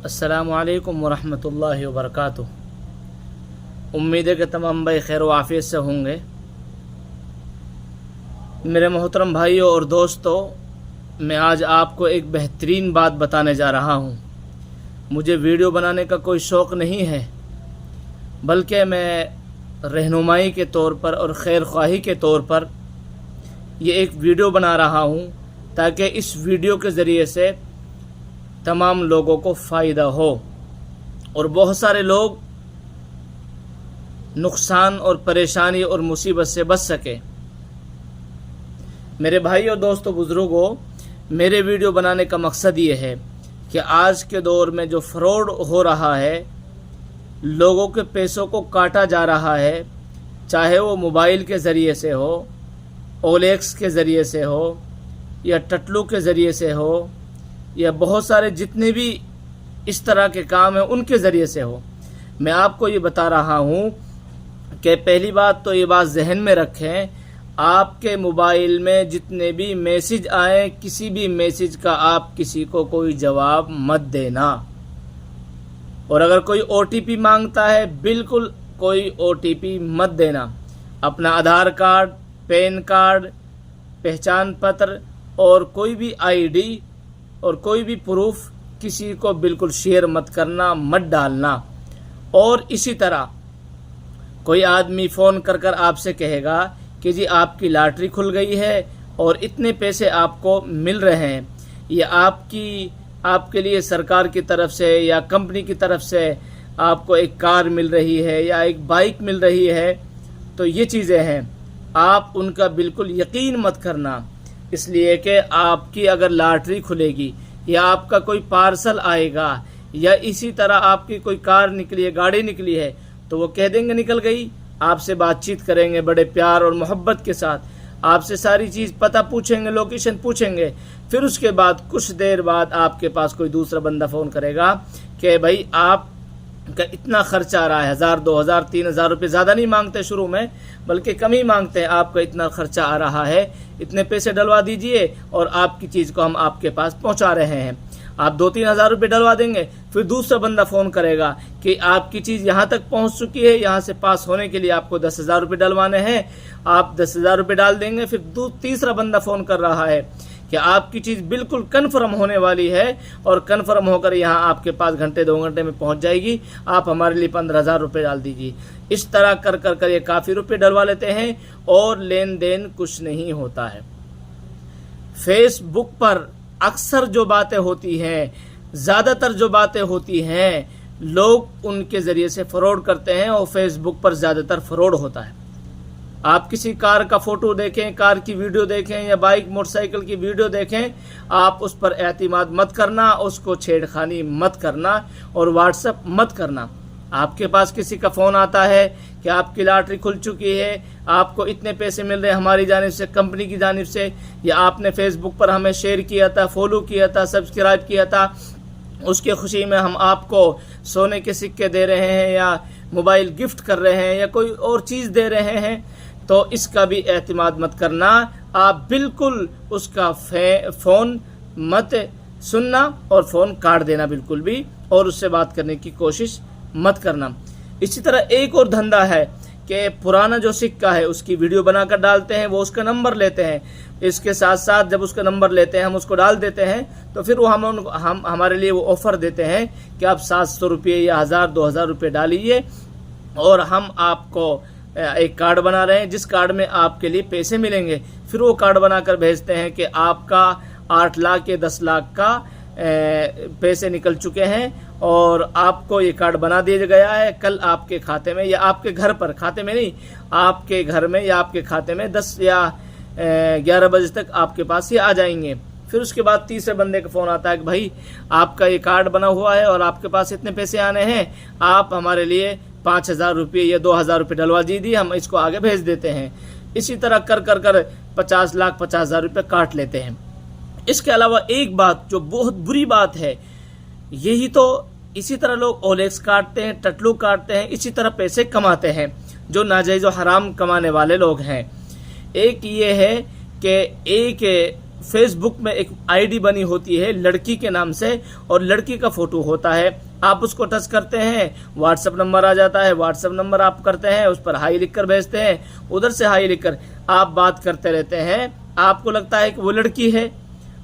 अस्सलामु अलैकुम वरहमतुल्लाहि वबरकातुह। उम्मीद है कि तमाम भाई खैर व आफियत से होंगे। मेरे मोहतरम भाइयों और दोस्तों, मैं आज आपको एक बेहतरीन बात बताने जा रहा हूँ। मुझे वीडियो बनाने का कोई शौक़ नहीं है, बल्कि मैं रहनुमाई के तौर पर और खैर ख्वाही के तौर पर ये एक वीडियो बना रहा हूँ, ताकि इस वीडियो के ज़रिए से तमाम लोगों को फ़ायदा हो और बहुत सारे लोग नुकसान और परेशानी और मुसीबत से बच सके। मेरे भाइयों, दोस्तों, बुज़ुर्गों, मेरे वीडियो बनाने का मकसद ये है कि आज के दौर में जो फ्रॉड हो रहा है, लोगों के पैसों को काटा जा रहा है, चाहे वो मोबाइल के ज़रिए से हो, ओलेक्स के ज़रिए से हो, या टटलू के ज़रिए से हो, या बहुत सारे जितने भी इस तरह के काम हैं उनके ज़रिए से हो। मैं आपको ये बता रहा हूँ कि पहली बात तो ये बात जहन में रखें, आपके मोबाइल में जितने भी मैसेज आए, किसी भी मैसेज का आप किसी को कोई जवाब मत देना। और अगर कोई OTP मांगता है, बिल्कुल कोई OTP मत देना। अपना आधार कार्ड, पैन कार्ड, पहचान पत्र और कोई भी ID और कोई भी प्रूफ किसी को बिल्कुल शेयर मत करना, मत डालना। और इसी तरह कोई आदमी फ़ोन कर कर आपसे कहेगा कि जी आपकी लॉटरी खुल गई है और इतने पैसे आपको मिल रहे हैं, ये आपके लिए सरकार की तरफ से या कंपनी की तरफ से आपको एक कार मिल रही है या एक बाइक मिल रही है, तो ये चीज़ें हैं, आप उनका बिल्कुल यकीन मत करना। इसलिए कि आपकी अगर लॉटरी खुलेगी या आपका कोई पार्सल आएगा या इसी तरह आपकी कोई कार निकली है, गाड़ी निकली है, तो वो कह देंगे निकल गई। आपसे बातचीत करेंगे बड़े प्यार और मोहब्बत के साथ, आपसे सारी चीज़ पता पूछेंगे, लोकेशन पूछेंगे। फिर उसके बाद कुछ देर बाद आपके पास कोई दूसरा बंदा फ़ोन करेगा कि भाई आप का इतना खर्चा आ रहा है, 1000, 2000, 3000 रुपये, ज़्यादा नहीं मांगते शुरू में, बल्कि कम ही मांगते हैं। आपका इतना खर्चा आ रहा है, इतने पैसे डलवा दीजिए और आपकी चीज़ को हम आपके पास पहुंचा रहे हैं। आप 2-3 हज़ार रुपये डलवा देंगे, फिर दूसरा बंदा फ़ोन करेगा कि आपकी चीज़ यहाँ तक पहुँच चुकी है, यहाँ से पास होने के लिए आपको 10,000 रुपये डलवाने हैं। आप 10,000 रुपये डाल देंगे। फिर तीसरा बंदा फ़ोन कर रहा है कि आपकी चीज़ बिल्कुल कन्फर्म होने वाली है और कन्फर्म होकर यहाँ आपके पास घंटे 2 घंटे में पहुँच जाएगी, आप हमारे लिए 15,000 रुपये डाल दीजिए। इस तरह कर कर कर ये काफ़ी रुपये डलवा लेते हैं और लेन देन कुछ नहीं होता है। फेसबुक पर अक्सर जो बातें होती हैं, ज़्यादातर जो बातें होती हैं, लोग उनके ज़रिए से फ्रॉड करते हैं और फेसबुक पर ज़्यादातर फ्रॉड होता है। आप किसी कार का फ़ोटो देखें, कार की वीडियो देखें या बाइक मोटरसाइकिल की वीडियो देखें, आप उस पर एतमाद मत करना, उसको छेड़खानी मत करना और व्हाट्सएप मत करना। आपके पास किसी का फ़ोन आता है कि आपकी लॉटरी खुल चुकी है, आपको इतने पैसे मिल रहे हैं हमारी जानिब से, कंपनी की जानिब से, या आपने फेसबुक पर हमें शेयर किया था, फॉलो किया था, सब्सक्राइब किया था, उसकी खुशी में हम आपको सोने के सिक्के दे रहे हैं या मोबाइल गिफ्ट कर रहे हैं या कोई और चीज़ दे रहे हैं, तो इसका भी एतमाद मत करना। आप बिल्कुल उसका फ़ोन मत सुनना और फ़ोन काट देना बिल्कुल भी, और उससे बात करने की कोशिश मत करना। इसी तरह एक और धंधा है कि पुराना जो सिक्का है उसकी वीडियो बनाकर डालते हैं, वो उसका नंबर लेते हैं, इसके साथ साथ जब उसका नंबर लेते हैं हम उसको डाल देते हैं, तो फिर वो हम हमारे लिए वो ऑफ़र देते हैं कि आप 700 रुपये या 1000, 2000 रुपये डालिए और हम आपको एक कार्ड बना रहे हैं जिस कार्ड में आपके लिए पैसे मिलेंगे। फिर वो कार्ड बनाकर भेजते हैं कि आपका 8 लाख या 10 लाख का पैसे निकल चुके हैं और आपको ये कार्ड बना दिया गया है। कल आपके खाते में या आपके घर पर, खाते में नहीं, आपके घर में या आपके खाते में 10 या 11 बजे तक आपके पास ये आ जाएंगे। फिर उसके बाद तीसरे बंदे का फ़ोन आता है कि भाई आपका ये कार्ड बना हुआ है और आपके पास इतने पैसे आने हैं, आप हमारे लिए 5,000 रुपये या 2,000 रुपये डलवा दीजिए, हम इसको आगे भेज देते हैं। इसी तरह कर कर कर 50 लाख 50,000 रुपये काट लेते हैं। इसके अलावा एक बात जो बहुत बुरी बात है, यही तो इसी तरह लोग ओलेक्स काटते हैं, टटलू काटते हैं, इसी तरह पैसे कमाते हैं जो नाजायज़ और हराम कमाने वाले लोग हैं। एक ये है कि एक फेसबुक में एक आईडी बनी होती है लड़की के नाम से और लड़की का फोटो होता है। आप उसको टच करते हैं, व्हाट्सएप नंबर आ जाता है, व्हाट्सएप नंबर आप करते हैं, उस पर हाई लिखकर भेजते हैं, उधर से हाई लिखकर आप बात करते रहते हैं। आपको लगता है कि वो लड़की है,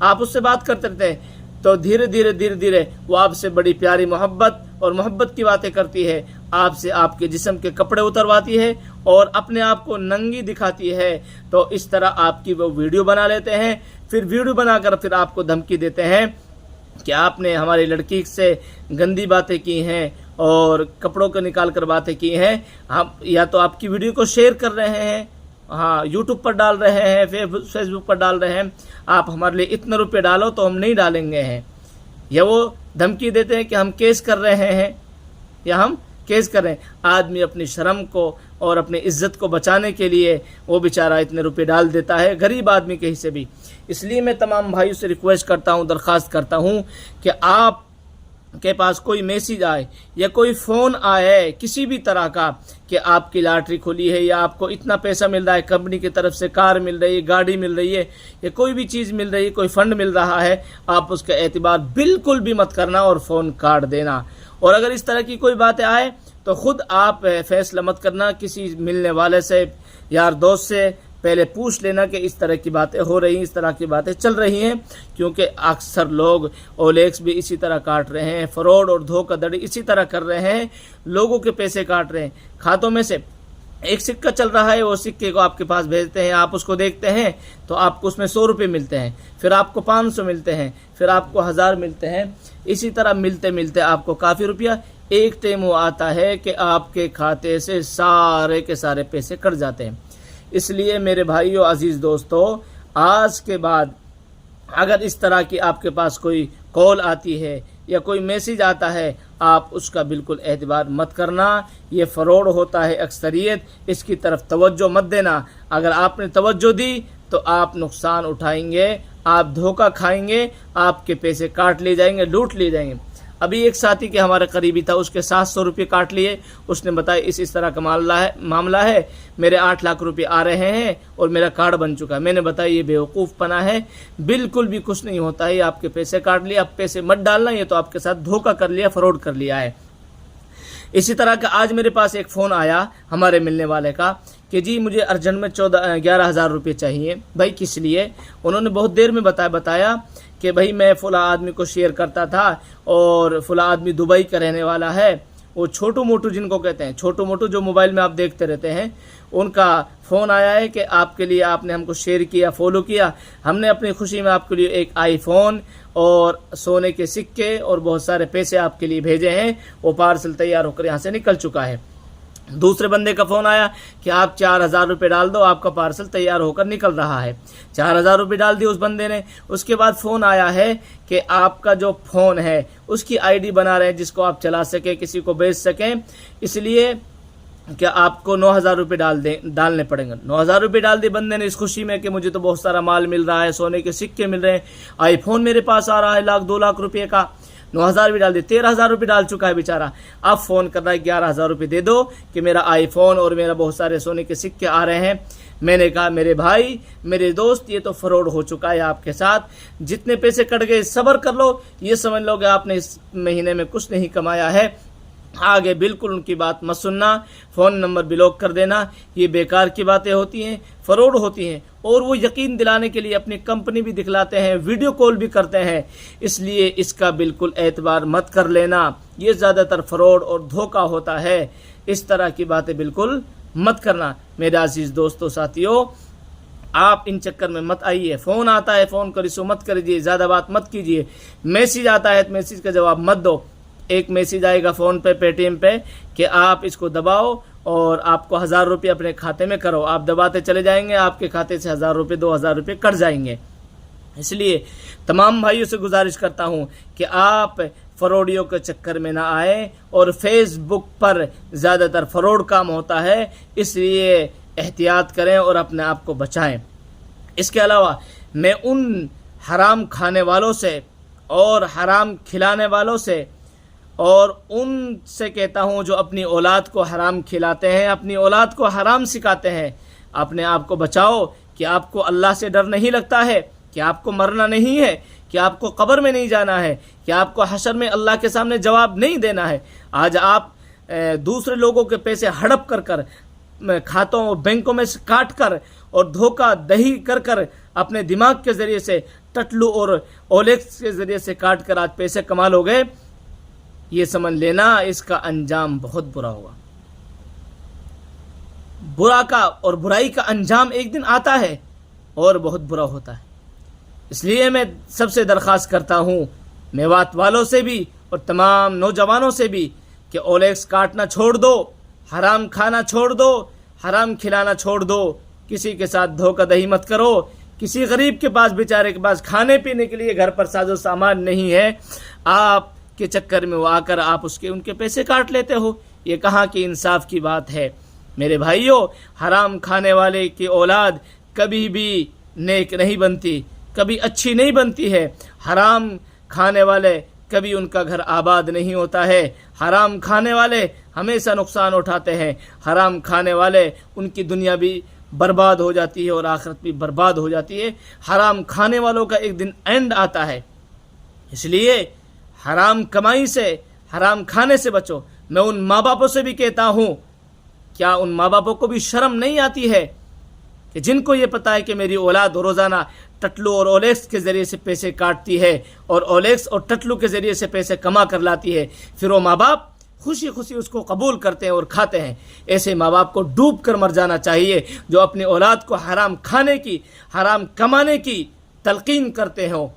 आप उससे बात करते रहते हैं, तो धीरे धीरे वो आपसे बड़ी प्यारी मोहब्बत और मोहब्बत की बातें करती है, आपसे आपके जिस्म के कपड़े उतरवाती है और अपने आप को नंगी दिखाती है। तो इस तरह आपकी वो वीडियो बना लेते हैं, फिर वीडियो बनाकर फिर आपको धमकी देते हैं कि आपने हमारी लड़की से गंदी बातें की हैं और कपड़ों को निकाल कर बातें की हैं। हम या तो आपकी वीडियो को शेयर कर रहे हैं, हाँ यूट्यूब पर डाल रहे हैं, फेसबुक पर डाल रहे हैं, आप हमारे लिए इतने रुपए डालो तो हम नहीं डालेंगे हैं। या वो धमकी देते हैं कि हम केस कर रहे हैं या हम केस कर रहे हैं। आदमी अपनी शर्म को और अपनी इज्जत को बचाने के लिए वो बेचारा इतने रुपए डाल देता है, गरीब आदमी के हिस्से भी। इसलिए मैं तमाम भाइयों से रिक्वेस्ट करता हूँ, दरख्वास्त करता हूँ कि आप के पास कोई मैसेज आए या कोई फ़ोन आए किसी भी तरह का कि आपकी लॉटरी खुली है या आपको इतना पैसा मिल रहा है, कंपनी की तरफ से कार मिल रही है, गाड़ी मिल रही है या कोई भी चीज़ मिल रही है, कोई फंड मिल रहा है, आप उसका एतबार बिल्कुल भी मत करना और फ़ोन काट देना। और अगर इस तरह की कोई बातें आए तो ख़ुद आप फैसला मत करना, किसी मिलने वाले से, यार दोस्त से पहले पूछ लेना कि इस तरह की बातें हो रही हैं, इस तरह की बातें चल रही हैं, क्योंकि अक्सर लोग ओलेक्स भी इसी तरह काट रहे हैं, फ्रॉड और धोखाधड़ी इसी तरह कर रहे हैं, लोगों के पैसे काट रहे हैं। खातों में से एक सिक्का चल रहा है, वो सिक्के को आपके पास भेजते हैं, आप उसको देखते हैं तो आपको उसमें 100 रुपये मिलते हैं, फिर आपको 500 मिलते हैं, फिर आपको 1000 मिलते हैं। इसी तरह मिलते मिलते आपको काफ़ी रुपया एक टाइम वो आता है कि आपके खाते से सारे के सारे पैसे कट जाते हैं। इसलिए मेरे भाइयों, अजीज़ दोस्तों, आज के बाद अगर इस तरह की आपके पास कोई कॉल आती है या कोई मैसेज आता है, आप उसका बिल्कुल एतबार मत करना। ये फ्रॉड होता है अक्सरियत, इसकी तरफ तवज्जो मत देना। अगर आपने तवज्जो दी तो आप नुकसान उठाएंगे, आप धोखा खाएंगे, आपके पैसे काट लिए जाएंगे, लूट लिए जाएंगे। अभी एक साथी के हमारे करीबी था, उसके 700 रुपये काट लिए। उसने बताया इस तरह का मामला है, मेरे 8 लाख रुपए आ रहे हैं और मेरा कार्ड बन चुका है। मैंने बताया ये बेवकूफ़ पना है, बिल्कुल भी कुछ नहीं होता है, आपके पैसे काट लिए, अब पैसे मत डालना, ये तो आपके साथ धोखा कर लिया, फ्रॉड कर लिया है। इसी तरह का आज मेरे पास एक फ़ोन आया हमारे मिलने वाले का कि जी मुझे अर्जेंट में 11,000 रुपये चाहिए। भाई किस लिए? उन्होंने बहुत देर में बताया कि भाई मैं फ़ुला आदमी को शेयर करता था और फ़ुला आदमी दुबई का रहने वाला है। वो छोटू मोटू जिनको कहते हैं, छोटू मोटू जो मोबाइल में आप देखते रहते हैं, उनका फ़ोन आया है कि आपके लिए आपने हमको शेयर किया, फॉलो किया, हमने अपनी खुशी में आपके लिए एक आईफोन और सोने के सिक्के और बहुत सारे पैसे आपके लिए भेजे हैं। वो पार्सल तैयार होकर यहाँ से निकल चुका है। दूसरे बंदे का फ़ोन आया कि आप 4,000 रुपये डाल दो, आपका पार्सल तैयार होकर निकल रहा है। 4,000 रुपये डाल दिए उस बंदे ने। उसके बाद फ़ोन आया है कि आपका जो फ़ोन है उसकी आईडी बना रहे हैं जिसको आप चला सकें, किसी को भेज सकें, इसलिए क्या आपको 9,000 रुपये डालने पड़ेंगे। 9,000 रुपये डाल दिए बंदे ने इस खुशी में कि मुझे तो बहुत सारा माल मिल रहा है, सोने के सिक्के मिल रहे हैं, आईफोन मेरे पास आ रहा है 1-2 लाख रुपये का। 9,000 भी डाल दिए, 13,000 रुपये डाल चुका है बेचारा। अब फ़ोन कर रहा है 11,000 रुपये दे दो कि मेरा आईफोन और मेरा बहुत सारे सोने के सिक्के आ रहे हैं। मैंने कहा मेरे भाई, मेरे दोस्त, ये तो फ्रॉड हो चुका है आपके साथ। जितने पैसे कट गए सब्र कर लो, ये समझ लो कि आपने इस महीने में कुछ नहीं कमाया है। आगे बिल्कुल उनकी बात मत सुनना, फ़ोन नंबर ब्लॉक कर देना। ये बेकार की बातें होती हैं, फ्रॉड होती हैं, और वो यकीन दिलाने के लिए अपनी कंपनी भी दिखलाते हैं, वीडियो कॉल भी करते हैं। इसलिए इसका बिल्कुल एतबार मत कर लेना, ये ज़्यादातर फ्रॉड और धोखा होता है। इस तरह की बातें बिल्कुल मत करना। मेरे अजीज़ दोस्तों, साथियों, आप इन चक्कर में मत आइए। फ़ोन आता है, फ़ोन को रिसीव मत करिए, ज़्यादा बात मत कीजिए। मैसेज आता है तो मैसेज का जवाब मत दो। एक मैसेज आएगा फ़ोन पे, पेटीएम पे, कि आप इसको दबाओ और आपको 1,000 रुपये अपने खाते में करो। आप दबाते चले जाएंगे, आपके खाते से 1,000 रुपये 2,000 रुपये कट जाएंगे। इसलिए तमाम भाइयों से गुजारिश करता हूँ कि आप फ्रॉडियों के चक्कर में ना आए। और फेसबुक पर ज़्यादातर फ्रॉड काम होता है, इसलिए एहतियात करें और अपने आप को बचाएं। इसके अलावा मैं उन हराम खाने वालों से और हराम खिलाने वालों से और उनसे कहता हूँ जो अपनी औलाद को हराम खिलाते हैं, अपनी औलाद को हराम सिखाते हैं, अपने आप को बचाओ। कि आपको अल्लाह से डर नहीं लगता है? کہ آپ کو مرنا نہیں ہے, کہ آپ کو قبر میں نہیں جانا ہے, کہ آپ کو حشر میں اللہ کے سامنے جواب نہیں دینا ہے. آج آپ دوسرے لوگوں کے پیسے ہڑپ کر کھاتوں اور بینکوں میں سے کاٹ کر اور دھوکہ دہی کر اپنے دماغ کے ذریعے سے ٹٹلو اور اولیکس کے ذریعے سے کاٹ کر آج پیسے کما لو گے, یہ سمجھ لینا اس کا انجام بہت برا ہوگا. برا کا اور برائی کا انجام ایک دن آتا ہے اور بہت برا ہوتا ہے. اس لیے میں سب سے درخواست کرتا ہوں, میوات والوں سے بھی اور تمام نوجوانوں سے بھی, کہ اولیکس کاٹنا چھوڑ دو, حرام کھانا چھوڑ دو, حرام کھلانا چھوڑ دو, کسی کے ساتھ دھوکہ دہی مت کرو. کسی غریب کے پاس بیچارے کے پاس کھانے پینے کے لیے گھر پر ساز و سامان نہیں ہے, آپ کے چکر میں وہ آ کر آپ ان کے پیسے کاٹ لیتے ہو. یہ کہاں کی انصاف کی بات ہے میرے بھائیوں. حرام کھانے والے کی اولاد کبھی بھی نیک نہیں بنتی, کبھی اچھی نہیں بنتی ہے. حرام کھانے والے کبھی ان کا گھر آباد نہیں ہوتا ہے. حرام کھانے والے ہمیشہ نقصان اٹھاتے ہیں. حرام کھانے والے ان کی دنیا بھی برباد ہو جاتی ہے اور آخرت بھی برباد ہو جاتی ہے. حرام کھانے والوں کا ایک دن اینڈ آتا ہے. اس لیے حرام کمائی سے, حرام کھانے سے بچو. میں ان ماں باپوں سے بھی کہتا ہوں, کیا ان ماں باپوں کو بھی شرم نہیں آتی ہے کہ جن کو یہ پتا ہے کہ میری اولاد روزانہ ٹٹلو اور اولیکس کے ذریعے سے پیسے کاٹتی ہے اور اولیکس اور ٹٹلو کے ذریعے سے پیسے کما کر لاتی ہے, پھر وہ ماں باپ خوشی خوشی اس کو قبول کرتے ہیں اور کھاتے ہیں. ایسے ماں باپ کو ڈوب کر مر جانا چاہیے جو اپنی اولاد کو حرام کھانے کی, حرام کمانے کی تلقین کرتے ہوں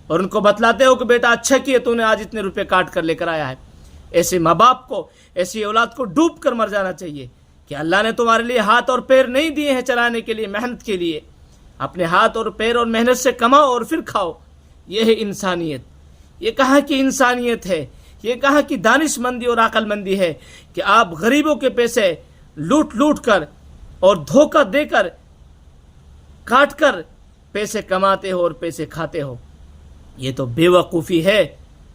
اور ان کو بتلاتے ہو کہ بیٹا اچھا کیے تو نے آج اتنے روپے کاٹ کر لے کر آیا ہے. ایسے ماں باپ کو, ایسی اولاد کو ڈوب کر مر جانا چاہیے کہ اللہ نے تمہارے لیے ہاتھ اور پیر نہیں دیے ہیں چلانے کے لیے, محنت کے لیے. اپنے ہاتھ اور پیر اور محنت سے کماؤ اور پھر کھاؤ. یہ ہے انسانیت. یہ کہاں کی انسانیت ہے, یہ کہاں کی دانش مندی اور عقل مندی ہے کہ آپ غریبوں کے پیسے لوٹ کر اور دھوکہ دے کر کاٹ کر پیسے کماتے ہو اور پیسے کھاتے ہو. یہ تو بے وقوفی ہے,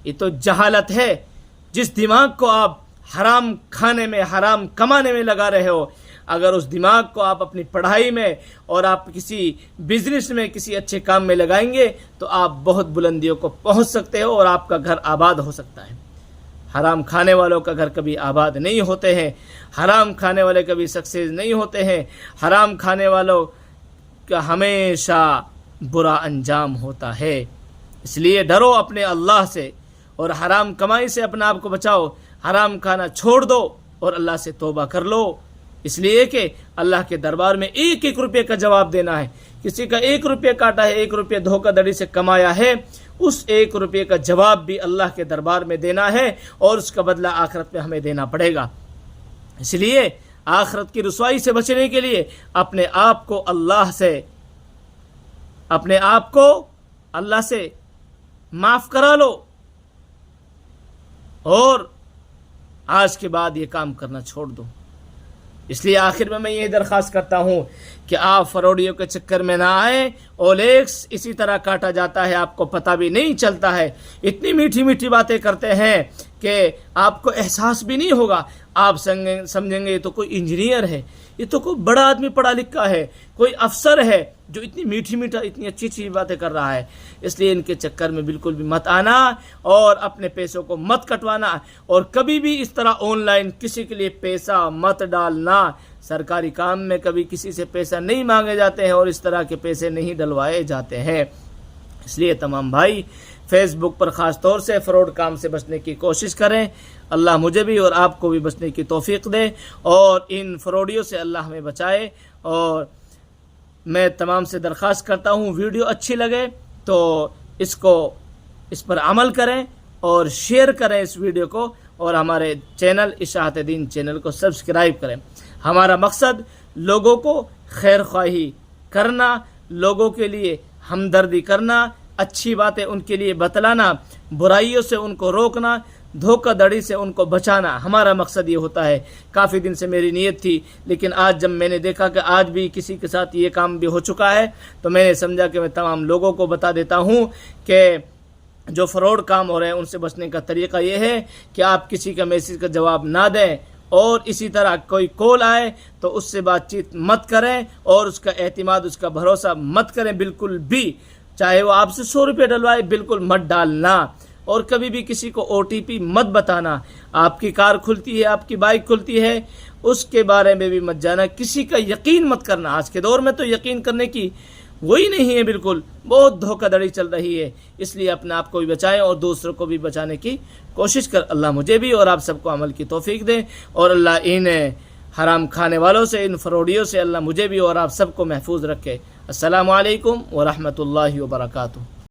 یہ تو جہالت ہے. جس دماغ کو آپ حرام کھانے میں, حرام کمانے میں لگا رہے ہو, اگر اس دماغ کو آپ اپنی پڑھائی میں اور آپ کسی بزنس میں, کسی اچھے کام میں لگائیں گے تو آپ بہت بلندیوں کو پہنچ سکتے ہو اور آپ کا گھر آباد ہو سکتا ہے. حرام کھانے والوں کا گھر کبھی آباد نہیں ہوتے ہیں. حرام کھانے والے کبھی سکسیز نہیں ہوتے ہیں. حرام کھانے والوں کا ہمیشہ برا انجام ہوتا ہے. اس لیے ڈرو اپنے اللہ سے اور حرام کمائی سے اپنے آپ کو بچاؤ. حرام کھانا چھوڑ دو اور اللہ سے توبہ کر لو, اس لیے کہ اللہ کے دربار میں ایک ایک روپے کا جواب دینا ہے. کسی کا 1 روپے کاٹا ہے, 1 روپے دھوکہ دڑی سے کمایا ہے, اس 1 روپے کا جواب بھی اللہ کے دربار میں دینا ہے اور اس کا بدلہ آخرت میں ہمیں دینا پڑے گا. اس لیے آخرت کی رسوائی سے بچنے کے لیے اپنے آپ کو اللہ سے معاف کرا لو اور آج کے بعد یہ کام کرنا چھوڑ دو. اس لیے آخر میں یہ درخواست کرتا ہوں کہ آپ فروڈیوں کے چکر میں نہ آئیں. اولیکس اسی طرح کاٹا جاتا ہے, آپ کو پتہ بھی نہیں چلتا ہے. اتنی میٹھی میٹھی باتیں کرتے ہیں کہ آپ کو احساس بھی نہیں ہوگا. آپ سمجھیں گے یہ تو کوئی انجینئر ہے, یہ تو کوئی بڑا آدمی پڑھا لکھا ہے, کوئی افسر ہے جو اتنی میٹھی اتنی اچھی اچھی باتیں کر رہا ہے. اس لیے ان کے چکر میں بالکل بھی مت آنا اور اپنے پیسوں کو مت کٹوانا, اور کبھی بھی اس طرح آن لائن کسی کے لیے پیسہ مت ڈالنا. سرکاری کام میں کبھی کسی سے پیسہ نہیں مانگے جاتے ہیں اور اس طرح کے پیسے نہیں ڈلوائے جاتے ہیں. اس لیے تمام بھائی فیس بک پر خاص طور سے فراڈ کام سے بچنے کی کوشش کریں. اللہ مجھے بھی اور آپ کو بھی بچنے کی توفیق دے اور ان فراڈیوں سے اللہ ہمیں بچائے. اور میں تمام سے درخواست کرتا ہوں, ویڈیو اچھی لگے تو اس پر عمل کریں اور شیئر کریں اس ویڈیو کو, اور ہمارے چینل اشاعت دین چینل کو سبسکرائب کریں. ہمارا مقصد لوگوں کو خیر خواہی کرنا, لوگوں کے لیے ہمدردی کرنا, اچھی باتیں ان کے لیے بتلانا, برائیوں سے ان کو روکنا, دھوکہ دڑی سے ان کو بچانا. ہمارا مقصد یہ ہوتا ہے. کافی دن سے میری نیت تھی, لیکن آج جب میں نے دیکھا کہ آج بھی کسی کے ساتھ یہ کام بھی ہو چکا ہے تو میں نے سمجھا کہ میں تمام لوگوں کو بتا دیتا ہوں کہ جو فراڈ کام ہو رہے ہیں ان سے بچنے کا طریقہ یہ ہے کہ آپ کسی کا میسیج کا جواب نہ دیں اور اسی طرح کوئی کال آئے تو اس سے بات چیت مت کریں اور اس کا اعتماد، اس کا بھروسہ مت کریں بالکل بھی، چاہے وہ آپ سے 100 روپے ڈلوائے بالکل مت ڈالنا، اور کبھی بھی کسی کو OTP مت بتانا۔ آپ کی کار کھلتی ہے، آپ کی بائک کھلتی ہے، اس کے بارے میں بھی مت جانا، کسی کا یقین مت کرنا۔ آج کے دور میں تو یقین کرنے کی وہی نہیں ہے، بالکل بہت دھوکہ دھڑی چل رہی ہے، اس لیے اپنے آپ کو بھی بچائیں اور دوسروں کو بھی بچانے کی کوشش کر۔ اللہ مجھے بھی اور آپ سب کو عمل کی توفیق دے، اور اللہ ان حرام کھانے والوں سے، ان فروڈیوں سے اللہ مجھے بھی اور آپ سب کو محفوظ رکھے۔ السلام علیکم ورحمۃ اللہ وبرکاتہ۔